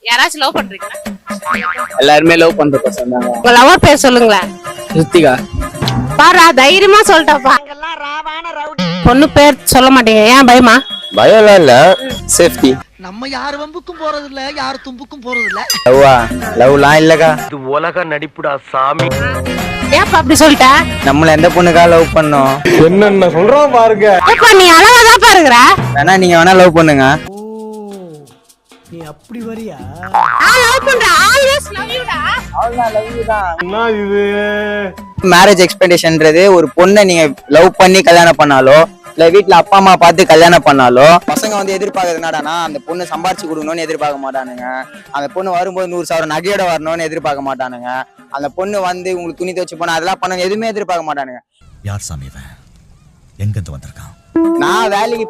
யாராச்சும் லவ் பண்றீங்களா? எல்லாருமே லவ் பண்ற பசங்க தாங்க. உங்க லவர் பேர் சொல்லுங்களேன். ரித்திகா. பாரா தைரியமா சொல்லிட்டப்பா. பொண்ணு பேர் சொல்ல மாட்டீங்க, ஏன் பயமா? பயம்லாம் இல்ல, சேஃப்டி. நம்ம யார் வம்புக்கும் போறது இல்ல, யார் தும்புக்கும் போறது இல்ல. லவ்லாம் இல்லக்கா. இது உலக நடிப்புடா சாமி. ஏப்பா அப்படி சொல்லிட்ட? நம்மள எந்த பொண்ணுக்கா லவ் பண்ணோம்? என்னென்ன சொல்றான் பாருங்க. ஏப்பா நீ அழகாதான் பாருங்கற. வேணா நீங்க வேணா லவ் பண்ணுங்க. நீ அப்படி வரியா? லவ் பண்ற, ஆல்வேஸ் லவ் யூ டா. அவ்வளவுதான், லவ் யூ தான். என்ன இது? மேரேஜ் எக்ஸ்பெக்டேஷன்ன்றது ஒரு பொண்ணை நீங்க லவ் பண்ணி கல்யாணம் பண்ணாலோ இல்ல வீட்டுல அப்பா அம்மா பார்த்து கல்யாணம் பண்ணாலோ பசங்க வந்து எதிர்பார்க்கறது என்னடானா அந்த பொண்ணு சம்பாரிச்சு கொடுக்கணும்னு எதிர்பார்க்க மாட்டானுங்க. அந்த பொண்ணு வரும்போது 100,000 நகையோட வரணும்னு எதிர்பார்க்க மாட்டானுங்க. அந்த பொண்ணு வந்து உங்களுக்கு துணி துவச்சு போனா அதெல்லாம் பண்ண எதுவுமே எதிர்பார்க்க மாட்டானுங்க. யார் சாமி இவன்? எங்க இருந்து வந்திருக்கான்? நான் வேலைக்கு